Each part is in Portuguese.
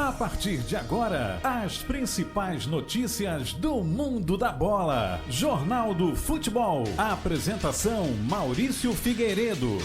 A partir de agora, as principais notícias do mundo da bola. Jornal do Futebol. Apresentação: Maurício Figueiredo.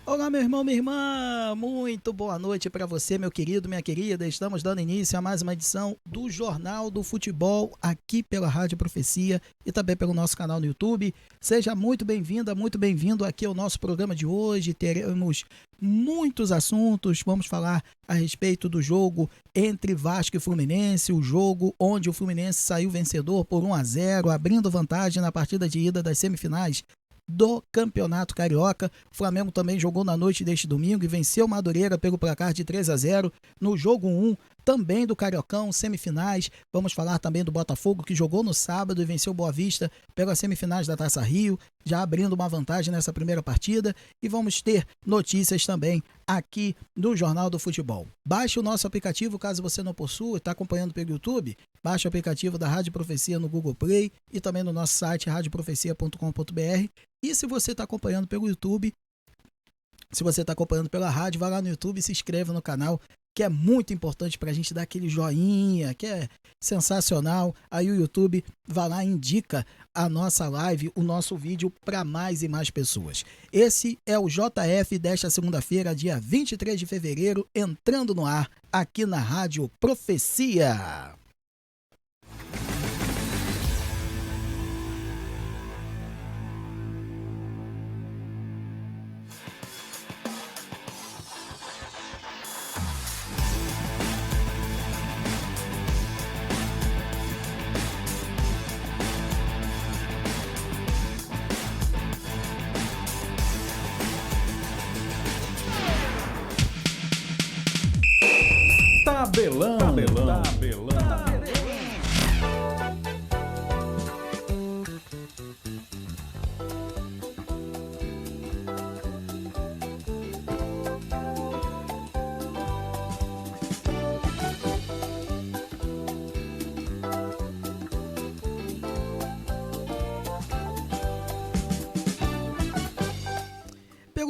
Olá, meu irmão, minha irmã, muito boa noite para você, meu querido, minha querida. Estamos dando início a mais uma edição do Jornal do Futebol, aqui pela Rádio Profecia e também pelo nosso canal no YouTube. Seja muito bem-vinda, muito bem-vindo aqui ao nosso programa de hoje. Teremos muitos assuntos, vamos falar a respeito do jogo entre Vasco e Fluminense, o jogo onde o Fluminense saiu vencedor por 1-0, abrindo vantagem na partida de ida das semifinais do Campeonato Carioca. O Flamengo também jogou na noite deste domingo e venceu Madureira pelo placar de 3-0 no jogo 1, também do Cariocão, semifinais. Vamos falar também do Botafogo, que jogou no sábado e venceu Boa Vista pelas semifinais da Taça Rio, já abrindo uma vantagem nessa primeira partida. E vamos ter notícias também aqui do Jornal do Futebol. Baixe o nosso aplicativo, caso você não possua e está acompanhando pelo YouTube. Baixe o aplicativo da Rádio Profecia no Google Play e também no nosso site radioprofecia.com.br. E se você está acompanhando pelo YouTube, se você está acompanhando pela rádio, vai lá no YouTube e se inscreva no canal, que é muito importante para a gente dar aquele joinha, que é sensacional. Aí o YouTube vai lá e indica a nossa live, o nosso vídeo para mais e mais pessoas. Esse é o JF desta segunda-feira, dia 23 de fevereiro, entrando no ar aqui na Rádio Profecia. Tabelão.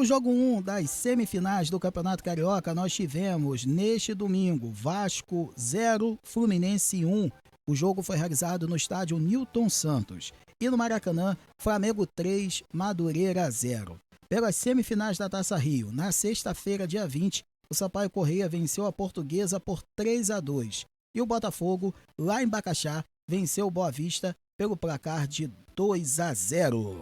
Pelo jogo 1 das semifinais do Campeonato Carioca, nós tivemos neste domingo Vasco 0, Fluminense 1. O jogo foi realizado no estádio Newton Santos. E no Maracanã, Flamengo 3, Madureira 0. Pelas semifinais da Taça Rio, na sexta-feira, dia 20, o Sampaio Corrêa venceu a Portuguesa por 3-2. E o Botafogo, lá em Bacaxá, venceu o Boa Vista pelo placar de 2-0.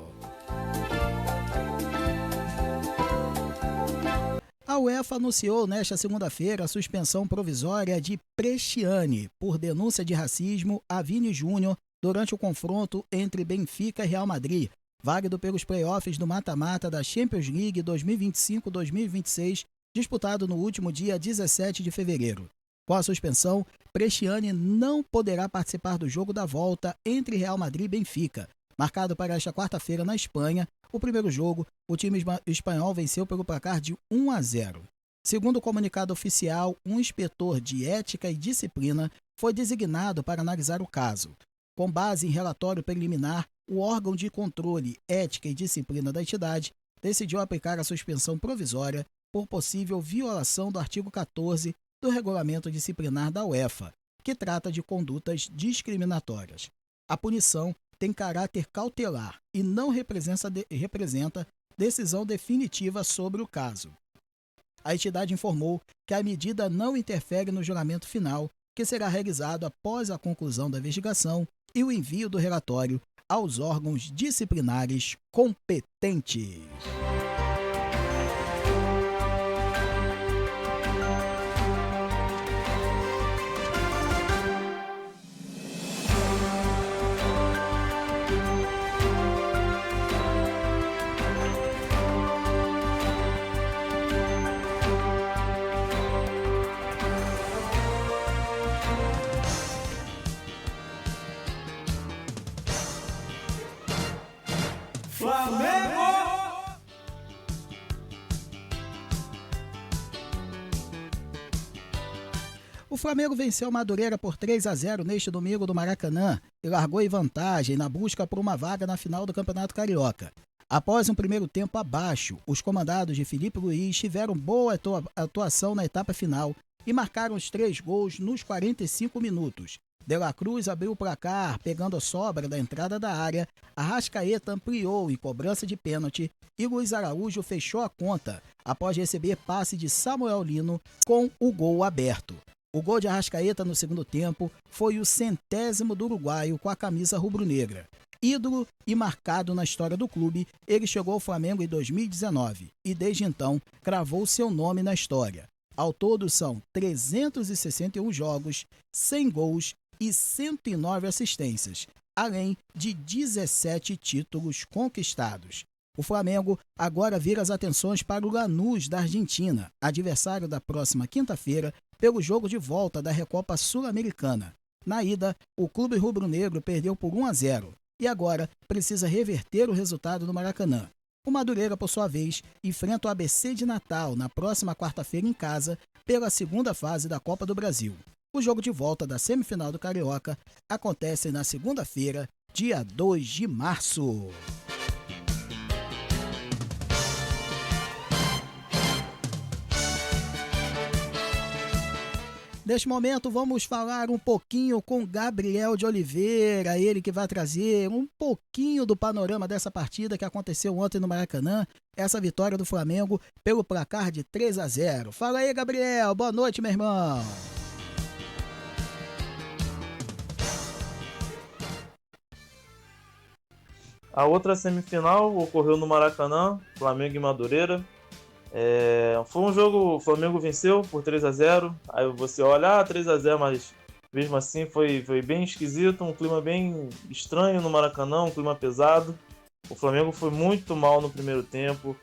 A UEFA anunciou nesta segunda-feira a suspensão provisória de Bresciani por denúncia de racismo a Vini Júnior durante o confronto entre Benfica e Real Madrid, válido pelos playoffs do mata-mata da Champions League 2025-2026, disputado no último dia 17 de fevereiro. Com a suspensão, Bresciani não poderá participar do jogo da volta entre Real Madrid e Benfica, marcado para esta quarta-feira na Espanha. O primeiro jogo, o time espanhol venceu pelo placar de 1-0. Segundo o comunicado oficial, um inspetor de ética e disciplina foi designado para analisar o caso. Com base em relatório preliminar, o órgão de controle, ética e disciplina da entidade decidiu aplicar a suspensão provisória por possível violação do artigo 14 do Regulamento Disciplinar da UEFA, que trata de condutas discriminatórias. A punição tem caráter cautelar e não representa decisão definitiva sobre o caso. A entidade informou que a medida não interfere no julgamento final, que será realizado após a conclusão da investigação e o envio do relatório aos órgãos disciplinares competentes. Flamengo venceu o Madureira por 3-0 neste domingo do Maracanã e largou em vantagem na busca por uma vaga na final do Campeonato Carioca. Após um primeiro tempo abaixo, os comandados de Filipe Luiz tiveram boa atuação na etapa final e marcaram os 3 gols nos 45 minutos. De La Cruz abriu o placar, pegando a sobra da entrada da área, Arrascaeta ampliou em cobrança de pênalti e Luiz Araújo fechou a conta após receber passe de Samuel Lino com o gol aberto. O gol de Arrascaeta no segundo tempo foi o 100º do uruguaio com a camisa rubro-negra. Ídolo e marcado na história do clube, ele chegou ao Flamengo em 2019 e desde então cravou seu nome na história. Ao todo são 361 jogos, 100 gols e 109 assistências, além de 17 títulos conquistados. O Flamengo agora vira as atenções para o Lanús da Argentina, adversário da próxima quinta-feira, pelo jogo de volta da Recopa Sul-Americana. Na ida, o clube rubro-negro perdeu por 1-0 e agora precisa reverter o resultado no Maracanã. O Madureira, por sua vez, enfrenta o ABC de Natal na próxima quarta-feira em casa pela segunda fase da Copa do Brasil. O jogo de volta da semifinal do Carioca acontece na segunda-feira, dia 2 de março. Neste momento, vamos falar um pouquinho com Gabriel de Oliveira, ele que vai trazer um pouquinho do panorama dessa partida que aconteceu ontem no Maracanã, essa vitória do Flamengo pelo placar de 3-0. Fala aí, Gabriel, boa noite, meu irmão. A outra semifinal ocorreu no Maracanã, Flamengo e Madureira. Foi um jogo, o Flamengo venceu por 3-0, aí você olha, 3-0, mas mesmo assim foi bem esquisito, um clima bem estranho no Maracanã, um clima pesado. O Flamengo foi muito mal no primeiro tempo,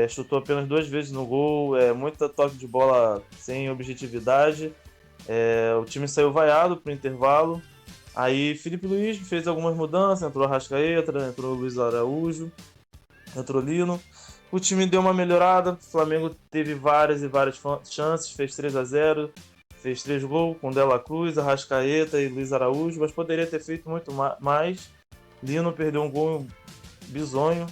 chutou apenas 2 vezes no gol, muita toque de bola sem objetividade, o time saiu vaiado para o intervalo. Aí Filipe Luiz fez algumas mudanças, entrou Arrascaeta, entrou Luiz Araújo, entrou Lino. O time deu uma melhorada, o Flamengo teve várias e várias chances, fez 3-0, fez 3 gols com De La Cruz, Arrascaeta e Luiz Araújo, mas poderia ter feito muito mais. Lino perdeu um gol bizonho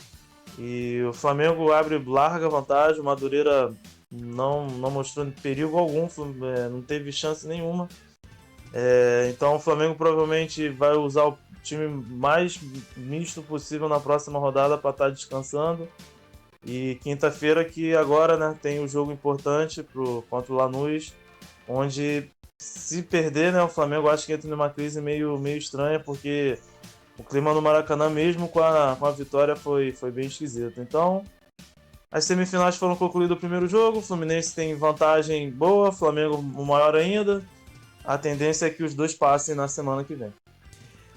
e o Flamengo larga vantagem, o Madureira não mostrou perigo algum, não teve chance nenhuma. Então o Flamengo provavelmente vai usar o time mais misto possível na próxima rodada para estar descansando. E quinta-feira que agora, né, tem o jogo importante contra o Lanús, onde se perder, né, o Flamengo acho que entra numa crise meio estranha, porque o clima no Maracanã mesmo com a vitória foi bem esquisito. Então, as semifinais foram concluídas o primeiro jogo, o Fluminense tem vantagem boa, o Flamengo maior ainda. A tendência é que os dois passem na semana que vem.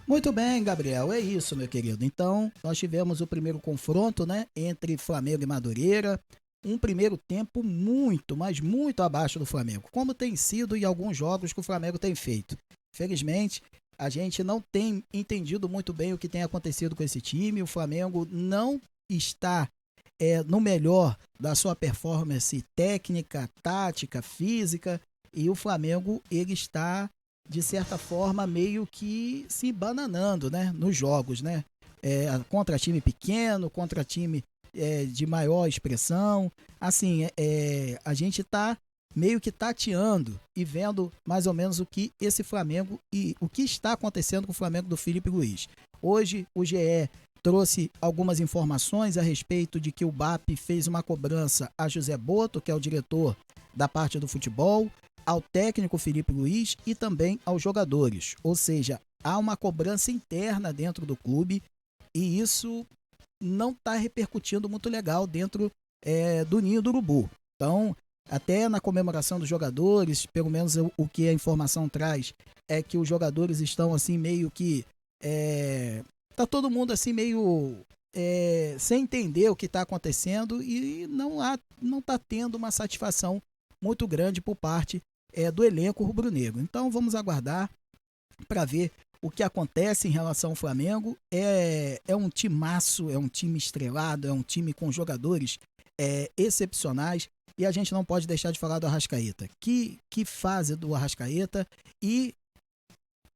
Muito bem, Gabriel, é isso, meu querido. Então, nós tivemos o primeiro confronto, né, entre Flamengo e Madureira. Um primeiro tempo muito, mas muito abaixo do Flamengo, como tem sido em alguns jogos que o Flamengo tem feito. Felizmente, a gente não tem entendido muito bem o que tem acontecido com esse time. O Flamengo não está no melhor da sua performance técnica, tática, física. E o Flamengo, ele está, de certa forma, meio que se bananando, né, nos jogos, né? Contra time pequeno, contra time de maior expressão. Assim, a gente está meio que tateando e vendo mais ou menos o que esse Flamengo e o que está acontecendo com o Flamengo do Filipe Luiz. Hoje, o GE trouxe algumas informações a respeito de que o BAP fez uma cobrança a José Boto, que é o diretor da parte do futebol, ao técnico Filipe Luiz e também aos jogadores. Ou seja, há uma cobrança interna dentro do clube e isso não está repercutindo muito legal dentro do Ninho do Urubu. Então, até na comemoração dos jogadores, pelo menos o que a informação traz é que os jogadores estão assim meio que... tá todo mundo assim meio sem entender o que está acontecendo e não está tendo uma satisfação muito grande por parte do elenco rubro-negro. Então vamos aguardar para ver o que acontece em relação ao Flamengo. É um timaço, é um time estrelado, é um time com jogadores excepcionais. E a gente não pode deixar de falar do Arrascaeta. Que fase do Arrascaeta, e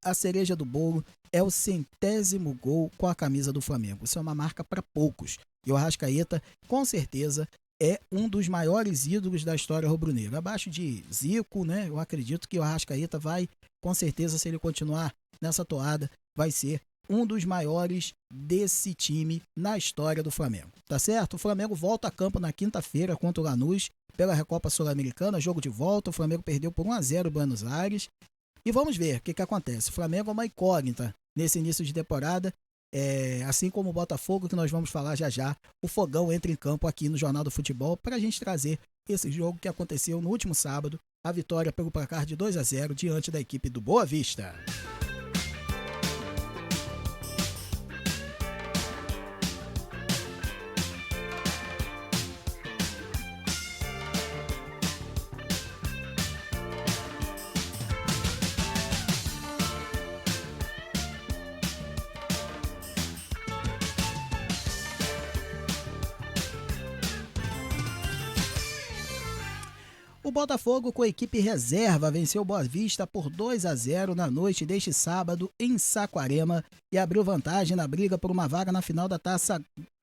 a cereja do bolo é o 100º gol com a camisa do Flamengo. Isso é uma marca para poucos. E o Arrascaeta, com certeza, é um dos maiores ídolos da história rubro-negra. Abaixo de Zico, né? Eu acredito que o Arrascaeta vai, com certeza, se ele continuar nessa toada, vai ser um dos maiores desse time na história do Flamengo. Tá certo? O Flamengo volta a campo na quinta-feira contra o Lanús pela Recopa Sul-Americana, jogo de volta. O Flamengo perdeu por 1-0 Buenos Aires. E vamos ver o que acontece. O Flamengo é uma incógnita nesse início de temporada. Assim como o Botafogo, que nós vamos falar já já, o Fogão entra em campo aqui no Jornal do Futebol para a gente trazer esse jogo que aconteceu no último sábado, a vitória pelo placar de 2-0 diante da equipe do Boa Vista. O Botafogo, com a equipe reserva, venceu o Boa Vista por 2-0 na noite deste sábado em Saquarema e abriu vantagem na briga por uma vaga na final da Taça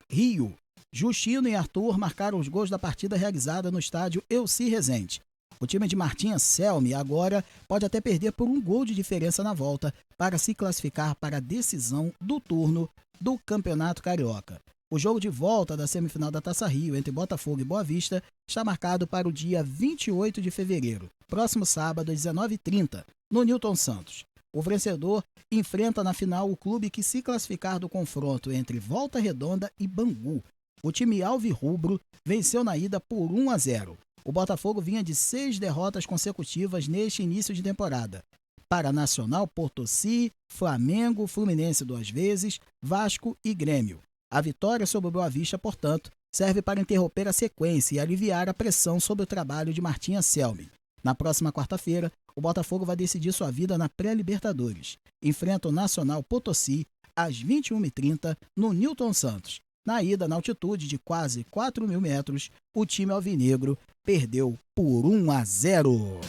Rio. Justino e Arthur marcaram os gols da partida realizada no estádio Elci Rezende. O time de Martim Anselmi agora pode até perder por um gol de diferença na volta para se classificar para a decisão do turno do Campeonato Carioca. O jogo de volta da semifinal da Taça Rio entre Botafogo e Boa Vista está marcado para o dia 28 de fevereiro, próximo sábado, às 19h30, no Newton Santos. O vencedor enfrenta na final o clube que se classificar do confronto entre Volta Redonda e Bangu. O time alvirrubro venceu na ida por 1-0. O Botafogo vinha de 6 derrotas consecutivas neste início de temporada. Para Nacional, Potosí, Flamengo, Fluminense 2 vezes, Vasco e Grêmio. A vitória sobre o Boa Vista, portanto, serve para interromper a sequência e aliviar a pressão sobre o trabalho de Martim Anselmi. Na próxima quarta-feira, o Botafogo vai decidir sua vida na pré-Libertadores. Enfrenta o Nacional Potosí às 21h30 no Newton Santos. Na ida, na altitude de quase 4.000 metros, o time alvinegro perdeu por 1-0.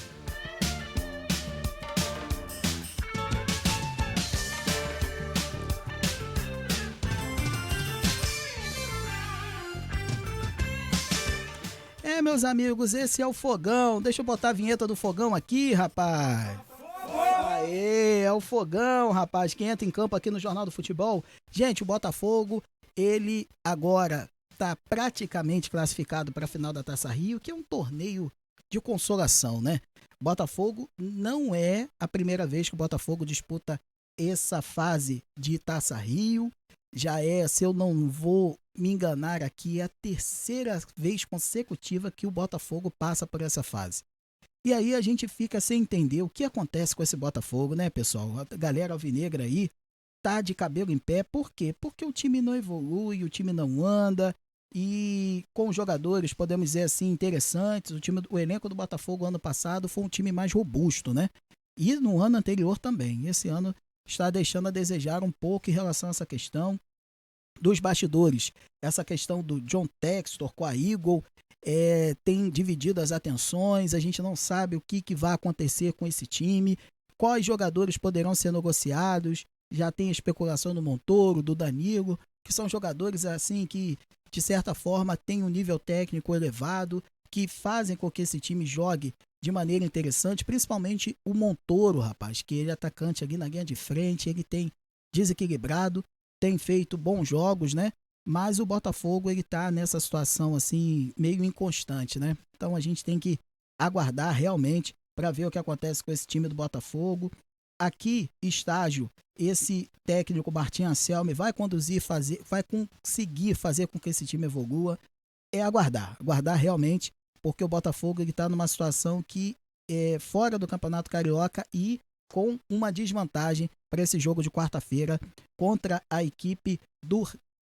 Meus amigos, esse é o Fogão. Deixa eu botar a vinheta do Fogão aqui, rapaz. Aê, é o Fogão, rapaz, que entra em campo aqui no Jornal do Futebol. Gente, o Botafogo, ele agora está praticamente classificado para a final da Taça Rio, que é um torneio de consolação, né? Botafogo não é a primeira vez que o Botafogo disputa essa fase de Taça Rio. Já é, se eu não vou me enganar aqui, é a terceira vez consecutiva que o Botafogo passa por essa fase. E aí a gente fica sem entender o que acontece com esse Botafogo, né, pessoal? A galera alvinegra aí tá de cabelo em pé. Por quê? Porque o time não evolui, o time não anda, e com jogadores, podemos dizer assim, interessantes. O elenco do Botafogo ano passado foi um time mais robusto, né? E no ano anterior também. Esse ano está deixando a desejar um pouco em relação a essa questão dos bastidores. Essa questão do John Textor com a Eagle tem dividido as atenções. A gente não sabe o que vai acontecer com esse time, quais jogadores poderão ser negociados. Já tem a especulação do Montoro, do Danilo, que são jogadores assim que, de certa forma, têm um nível técnico elevado, que fazem com que esse time jogue de maneira interessante, principalmente o Montoro, rapaz, que ele é atacante ali na linha de frente, ele tem desequilibrado, tem feito bons jogos, né? Mas o Botafogo, ele tá nessa situação assim, meio inconstante, né? Então a gente tem que aguardar realmente para ver o que acontece com esse time do Botafogo. Aqui, estágio, esse técnico Martim Anselmi vai conseguir fazer com que esse time evolua. É aguardar realmente, porque o Botafogo está numa situação que é fora do Campeonato Carioca e com uma desvantagem para esse jogo de quarta-feira contra a equipe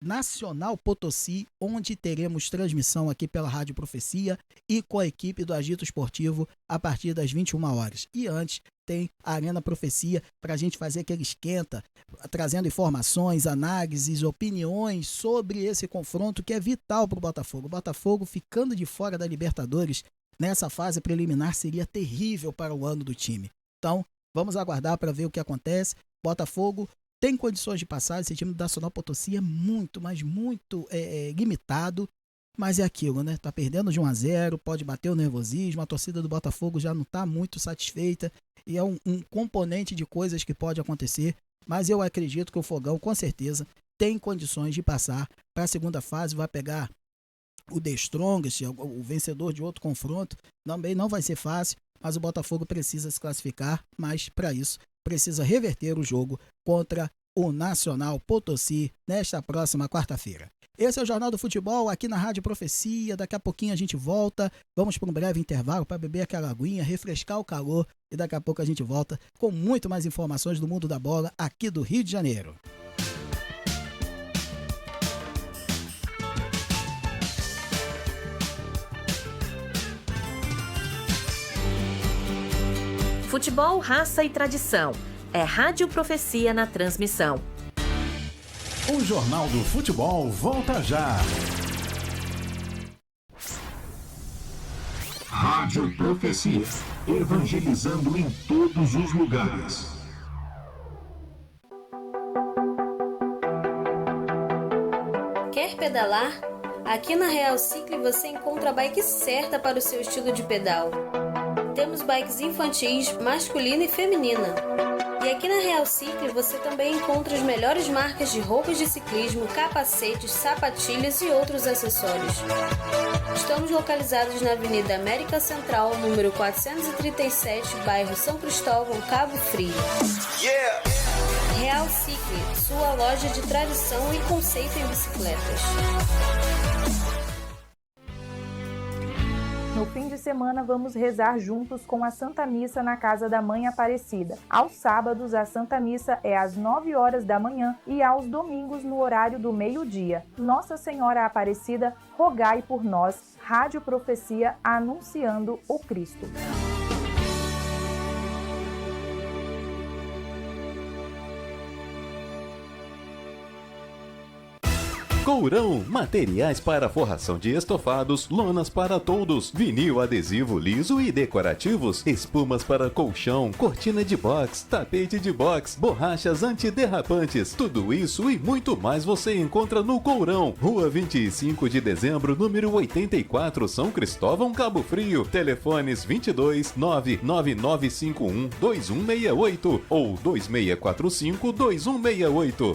Nacional Potosí, onde teremos transmissão aqui pela Rádio Profecia e com a equipe do Agito Esportivo a partir das 21 horas. E antes tem a Arena Profecia para a gente fazer aquele esquenta, trazendo informações, análises, opiniões sobre esse confronto que é vital para o Botafogo. O Botafogo ficando de fora da Libertadores nessa fase preliminar seria terrível para o ano do time. Então, vamos aguardar para ver o que acontece. Botafogo tem condições de passar, esse time do Nacional Potosí é muito, mas muito limitado, mas é aquilo, né? Tá perdendo de 1-0, pode bater o nervosismo, a torcida do Botafogo já não tá muito satisfeita e é um componente de coisas que pode acontecer, mas eu acredito que o Fogão, com certeza, tem condições de passar para a segunda fase, vai pegar o The Strongest, o vencedor de outro confronto, também não vai ser fácil, mas o Botafogo precisa se classificar, mas para isso precisa reverter o jogo contra o Nacional Potosí nesta próxima quarta-feira. Esse é o Jornal do Futebol aqui na Rádio Profecia. Daqui a pouquinho a gente volta. Vamos para um breve intervalo para beber aquela aguinha, refrescar o calor e daqui a pouco a gente volta com muito mais informações do mundo da bola aqui do Rio de Janeiro. Futebol, raça e tradição. É Rádio Profecia na transmissão. O Jornal do Futebol volta já. Rádio Profecia. Evangelizando em todos os lugares. Quer pedalar? Aqui na Real Cycle você encontra a bike certa para o seu estilo de pedal. Temos bikes infantis, masculina e feminina. E aqui na Real Cycle você também encontra as melhores marcas de roupas de ciclismo, capacetes, sapatilhas e outros acessórios. Estamos localizados na Avenida América Central, número 437, bairro São Cristóvão, Cabo Frio. Real Cycle, sua loja de tradição e conceito em bicicletas. No fim de semana, vamos rezar juntos com a Santa Missa na Casa da Mãe Aparecida. Aos sábados, a Santa Missa é às 9 horas da manhã e aos domingos no horário do meio-dia. Nossa Senhora Aparecida, rogai por nós. Rádio Profecia anunciando o Cristo. Courão, materiais para forração de estofados, lonas para toldos, vinil adesivo liso e decorativos, espumas para colchão, cortina de box, tapete de box, borrachas antiderrapantes, tudo isso e muito mais você encontra no Courão, Rua 25 de Dezembro, número 84, São Cristóvão, Cabo Frio, telefones 22 99951 2168 ou 2645 2168.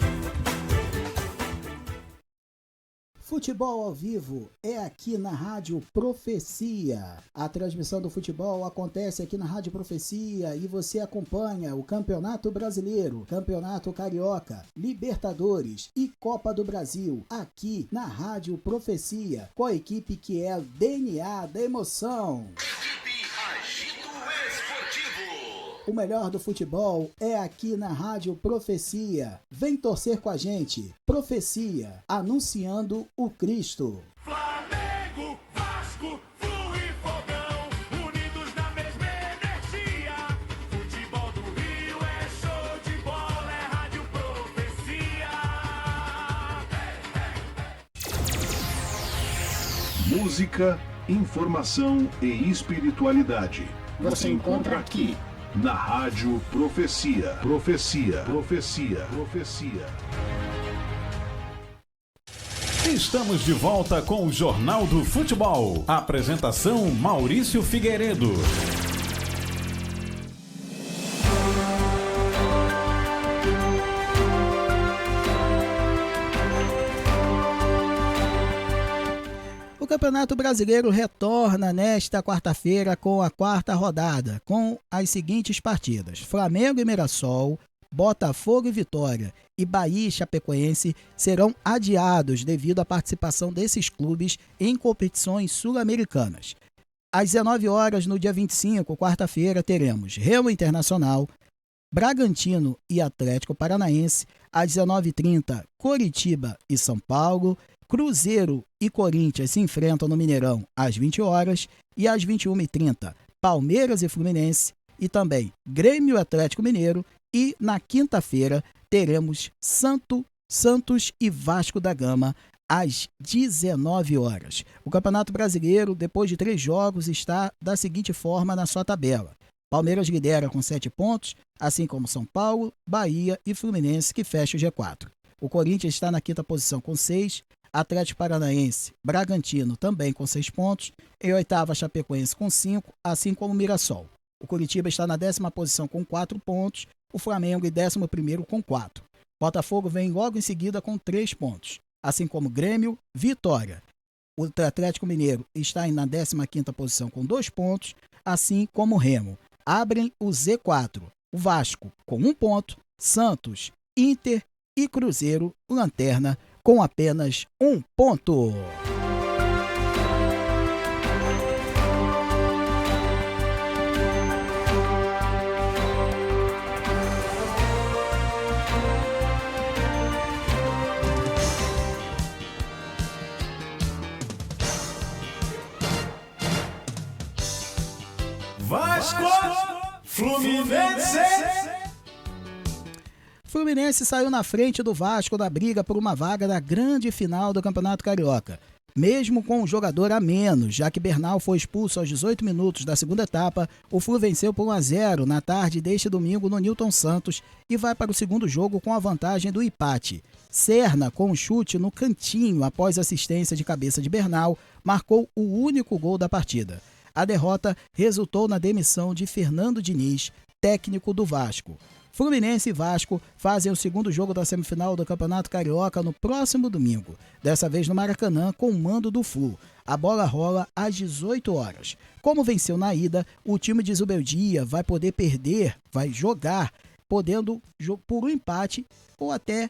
Futebol ao vivo é aqui na Rádio Profecia. A transmissão do futebol acontece aqui na Rádio Profecia e você acompanha o Campeonato Brasileiro, Campeonato Carioca, Libertadores e Copa do Brasil aqui na Rádio Profecia, com a equipe que é o DNA da emoção. O melhor do futebol é aqui na Rádio Profecia. Vem torcer com a gente. Profecia, anunciando o Cristo. Flamengo, Vasco, Flu e Fogão, unidos na mesma energia. Futebol do Rio é show de bola, é Rádio Profecia. Música, informação e espiritualidade. Você encontra aqui na Rádio Profecia. Profecia, Profecia, Profecia. Estamos de volta com o Jornal do Futebol. Apresentação Maurício Figueiredo. O Campeonato Brasileiro retorna nesta quarta-feira com a quarta rodada, com as seguintes partidas: Flamengo e Mirassol, Botafogo e Vitória e Bahia e Chapecoense serão adiados devido à participação desses clubes em competições sul-americanas. Às 19 horas, no dia 25, quarta-feira, teremos Remo Internacional, Bragantino e Atlético Paranaense, Às 19h30, Coritiba e São Paulo. Cruzeiro e Corinthians se enfrentam no Mineirão às 20 horas. E às 21h30, Palmeiras e Fluminense. E também Grêmio e Atlético Mineiro. E na quinta-feira teremos Santos e Vasco da Gama às 19 horas. O Campeonato Brasileiro, depois de 3 jogos, está da seguinte forma na sua tabela. Palmeiras lidera com 7 pontos, assim como São Paulo, Bahia e Fluminense, que fecha o G4. O Corinthians está na 5ª posição com 6, Atlético Paranaense, Bragantino também com 6 pontos, em 8ª Chapecoense com 5, assim como Mirassol. O Curitiba está na 10ª posição com 4 pontos, o Flamengo em 11º com 4. Botafogo vem logo em seguida com 3 pontos, assim como Grêmio, Vitória. O Atlético Mineiro está na 15ª posição com 2 pontos, assim como Remo. Abrem o Z4, o Vasco com 1 ponto, Santos, Inter e Cruzeiro, lanterna, com apenas 1 ponto. Vasco, Fluminense. Fluminense saiu na frente do Vasco da briga por uma vaga da grande final do Campeonato Carioca, mesmo com um jogador a menos, já que Bernal foi expulso aos 18 minutos da segunda etapa. O Flu venceu por 1-0 na tarde deste domingo no Newton Santos e vai para o segundo jogo com a vantagem do empate. Serna, com um chute no cantinho após assistência de cabeça de Bernal, marcou o único gol da partida. A derrota resultou na demissão de Fernando Diniz, técnico do Vasco. Fluminense e Vasco fazem o segundo jogo da semifinal do Campeonato Carioca no próximo domingo, dessa vez no Maracanã com o mando do Flu. A bola rola às 18 horas. Como venceu na ida, o time de Zubeldia vai poder vai jogar, podendo por um empate ou até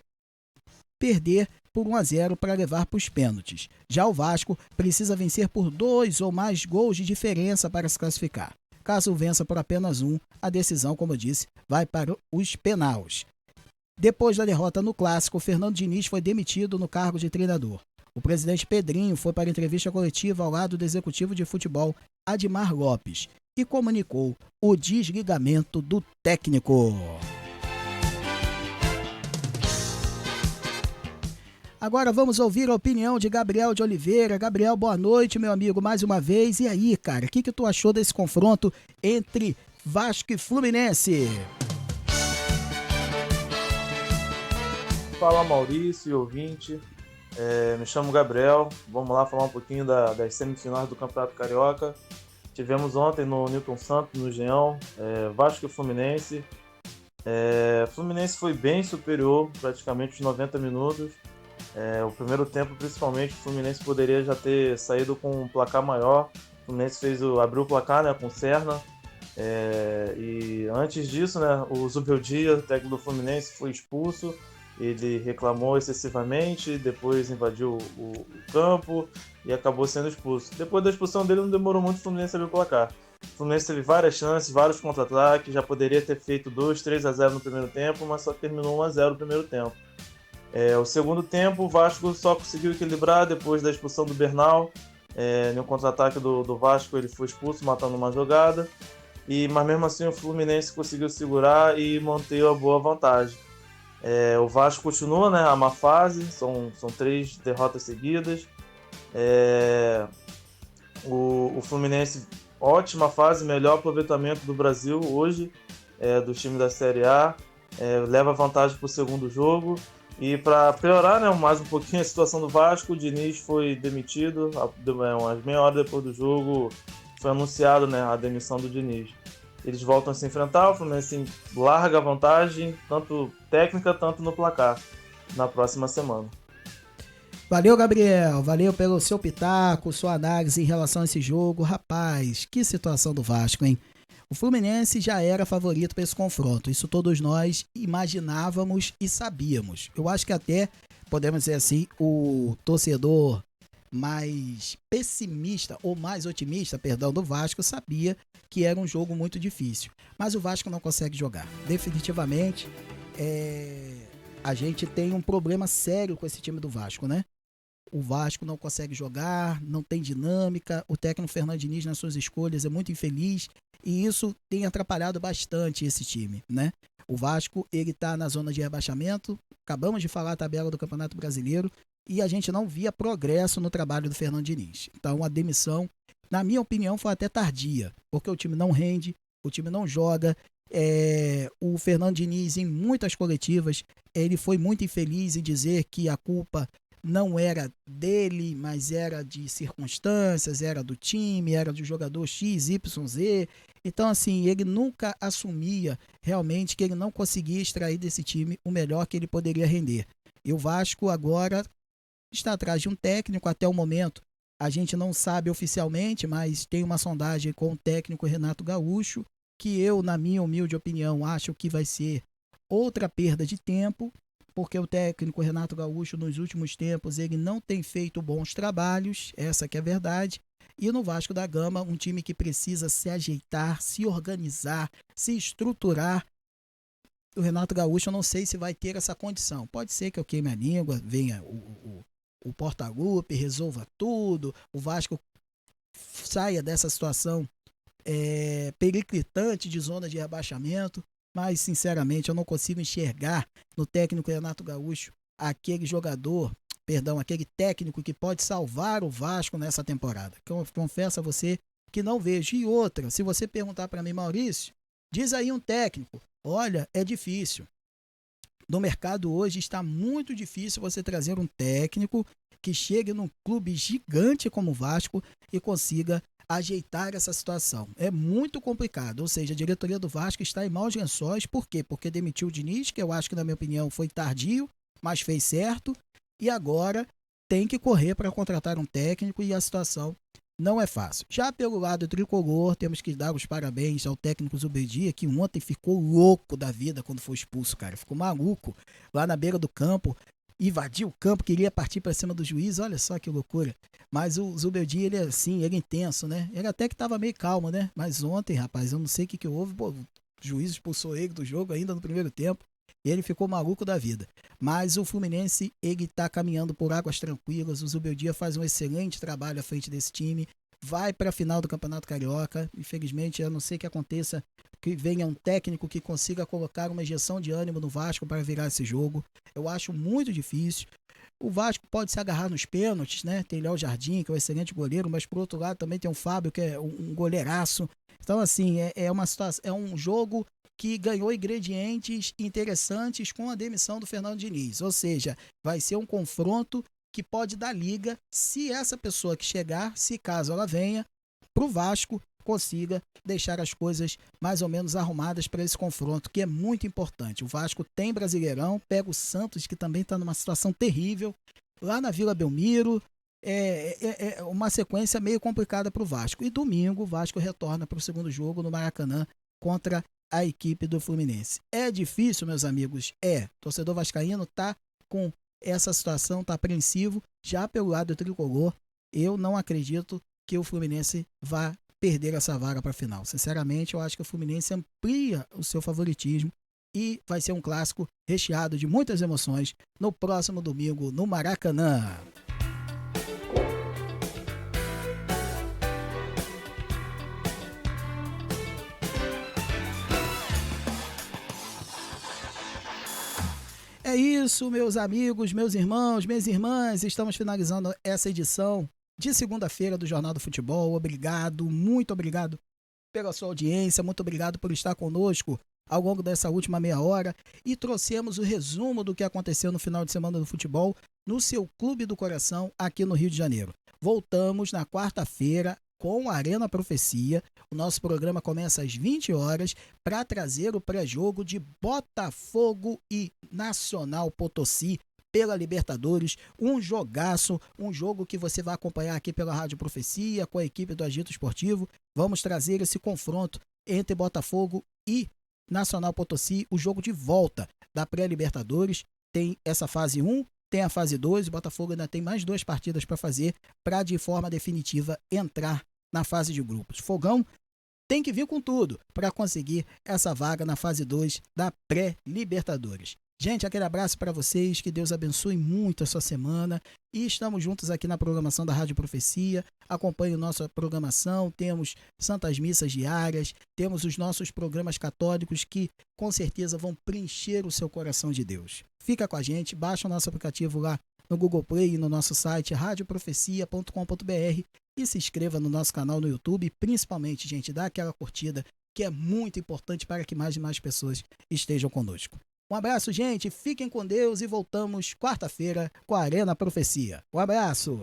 perder por 1-0 para levar para os pênaltis. Já o Vasco precisa vencer por 2 ou mais gols de diferença para se classificar. Caso vença por apenas 1, a decisão, como eu disse, vai para os penais. Depois da derrota no Clássico, Fernando Diniz foi demitido no cargo de treinador. O presidente Pedrinho foi para a entrevista coletiva ao lado do executivo de futebol Admar Lopes e comunicou o desligamento do técnico. Agora vamos ouvir a opinião de Gabriel de Oliveira. Gabriel, boa noite, meu amigo, mais uma vez. E aí, cara, o que tu achou desse confronto entre Vasco e Fluminense? Fala, Maurício e ouvinte. Me chamo Gabriel. Vamos lá falar um pouquinho das semifinais do Campeonato Carioca. Tivemos ontem no Newton Santos, no Engenhão, Vasco e Fluminense. Fluminense foi bem superior, praticamente os 90 minutos. O primeiro tempo, principalmente, o Fluminense poderia já ter saído com um placar maior. O Fluminense abriu o placar, né, com o Serna. E antes disso, né, o Zubeldia, técnico do Fluminense, foi expulso. Ele reclamou excessivamente, depois invadiu o campo e acabou sendo expulso. Depois da expulsão dele, não demorou muito, o Fluminense abriu o placar. O Fluminense teve várias chances, vários contra-ataques, já poderia ter feito 2-3-0 no primeiro tempo, mas só terminou 1-0 no primeiro tempo. O segundo tempo, o Vasco só conseguiu equilibrar depois da expulsão do Bernal. No contra-ataque do Vasco, ele foi expulso, matando uma jogada. Mas mesmo assim, o Fluminense conseguiu segurar e manter a boa vantagem. O Vasco continua, né, a má fase, são 3 derrotas seguidas. O Fluminense, ótima fase, melhor aproveitamento do Brasil hoje, do time da Série A. Leva vantagem para o segundo jogo. E para piorar, né, mais um pouquinho a situação do Vasco, o Diniz foi demitido. Umas meia hora depois do jogo foi anunciado, né, a demissão do Diniz. Eles voltam a se enfrentar, o Fluminense larga a vantagem, tanto técnica, tanto no placar, na próxima semana. Valeu, Gabriel. Valeu pelo seu pitaco, sua análise em relação a esse jogo. Rapaz, que situação do Vasco, hein? O Fluminense já era favorito para esse confronto. Isso todos nós imaginávamos e sabíamos. Eu acho que até, podemos dizer assim, o torcedor mais pessimista ou mais otimista, do Vasco, sabia que era um jogo muito difícil. Mas o Vasco não consegue jogar. Definitivamente, a gente tem um problema sério com esse time do Vasco, né? O Vasco não consegue jogar, não tem dinâmica, o técnico Fernando Diniz nas suas escolhas é muito infeliz e isso tem atrapalhado bastante esse time, né? O Vasco, ele tá na zona de rebaixamento, acabamos de falar a tabela do Campeonato Brasileiro e a gente não via progresso no trabalho do Fernando Diniz. Então a demissão, na minha opinião, foi até tardia, porque o time não rende, o time não joga. O Fernando Diniz, em muitas coletivas, ele foi muito infeliz em dizer que a culpa não era dele, mas era de circunstâncias, era do time, era do jogador X, Y, Z. Então, assim, ele nunca assumia realmente que ele não conseguia extrair desse time o melhor que ele poderia render. E o Vasco agora está atrás de um técnico, até o momento a gente não sabe oficialmente, mas tem uma sondagem com o técnico Renato Gaúcho, que eu, na minha humilde opinião, acho que vai ser outra perda de tempo, porque o técnico Renato Gaúcho, nos últimos tempos, ele não tem feito bons trabalhos, essa que é a verdade. E no Vasco da Gama, um time que precisa se ajeitar, se organizar, se estruturar. O Renato Gaúcho, eu não sei se vai ter essa condição. Pode ser que eu queime a língua, venha o Portalupe, resolva tudo, o Vasco saia dessa situação periclitante de zona de rebaixamento. Mas, sinceramente, eu não consigo enxergar no técnico Renato Gaúcho aquele técnico que pode salvar o Vasco nessa temporada. Eu confesso a você que não vejo. E outra, se você perguntar para mim, Maurício, diz aí um técnico. Olha, é difícil. No mercado hoje está muito difícil você trazer um técnico que chegue num clube gigante como o Vasco e consiga ajeitar essa situação. É muito complicado, ou seja, a diretoria do Vasco está em maus lençóis. Por quê? Porque demitiu o Diniz, que eu acho que, na minha opinião, foi tardio, mas fez certo, e agora tem que correr para contratar um técnico e a situação não é fácil. Já pelo lado tricolor, temos que dar os parabéns ao técnico Zubeldia, que ontem ficou louco da vida quando foi expulso, cara. Ficou maluco lá na beira do campo, invadiu o campo, queria partir para cima do juiz, olha só que loucura. Mas o Zubeldia, ele é assim, ele é intenso, né? Ele até que estava meio calmo, né? Mas ontem, rapaz, eu não sei o que houve, pô, o juiz expulsou ele do jogo ainda no primeiro tempo, e ele ficou maluco da vida. Mas o Fluminense, ele tá caminhando por águas tranquilas, o Zubeldia faz um excelente trabalho à frente desse time, vai para a final do Campeonato Carioca. Infelizmente, a não ser que aconteça que venha um técnico que consiga colocar uma injeção de ânimo no Vasco para virar esse jogo. Eu acho muito difícil. O Vasco pode se agarrar nos pênaltis, né? Tem Léo Jardim, que é um excelente goleiro, mas por outro lado também tem o Fábio, que é um goleiraço. Então, assim, uma situação, é um jogo que ganhou ingredientes interessantes com a demissão do Fernando Diniz. Ou seja, vai ser um confronto que pode dar liga se essa pessoa que chegar, se caso ela venha, para o Vasco consiga deixar as coisas mais ou menos arrumadas para esse confronto, que é muito importante. O Vasco tem Brasileirão, pega o Santos, que também está numa situação terrível, lá na Vila Belmiro. É uma sequência meio complicada para o Vasco. E domingo o Vasco retorna para o segundo jogo no Maracanã contra a equipe do Fluminense. É difícil, meus amigos? Torcedor vascaíno está com essa situação, está apreensivo. Já pelo lado do tricolor, eu não acredito que o Fluminense vá perder essa vaga para a final. Sinceramente, eu acho que o Fluminense amplia o seu favoritismo e vai ser um clássico recheado de muitas emoções no próximo domingo no Maracanã. É isso, meus amigos, meus irmãos, minhas irmãs. Estamos finalizando essa edição de segunda-feira do Jornal do Futebol. Obrigado, muito obrigado pela sua audiência, muito obrigado por estar conosco ao longo dessa última meia hora e trouxemos o resumo do que aconteceu no final de semana do futebol no seu Clube do Coração aqui no Rio de Janeiro. Voltamos na quarta-feira com a Arena Profecia. O nosso programa começa às 20 horas para trazer o pré-jogo de Botafogo e Nacional Potosí pela Libertadores, um jogaço, um jogo que você vai acompanhar aqui pela Rádio Profecia, com a equipe do Agito Esportivo. Vamos trazer esse confronto entre Botafogo e Nacional Potosí, o jogo de volta da pré-Libertadores. Tem essa fase 1, tem a fase 2, o Botafogo ainda tem mais 2 partidas para fazer para, de forma definitiva, entrar na fase de grupos. Fogão tem que vir com tudo para conseguir essa vaga na fase 2 da pré-Libertadores. Gente, aquele abraço para vocês, que Deus abençoe muito a sua semana. E estamos juntos aqui na programação da Rádio Profecia. Acompanhe nossa programação, temos santas missas diárias, temos os nossos programas católicos que com certeza vão preencher o seu coração de Deus. Fica com a gente, baixa o nosso aplicativo lá no Google Play e no nosso site radioprofecia.com.br e se inscreva no nosso canal no YouTube. E principalmente, gente, dá aquela curtida que é muito importante para que mais e mais pessoas estejam conosco. Um abraço, gente. Fiquem com Deus e voltamos quarta-feira com a Arena Profecia. Um abraço.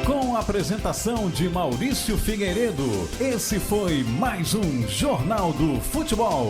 Com a apresentação de Maurício Figueiredo, esse foi mais um Jornal do Futebol.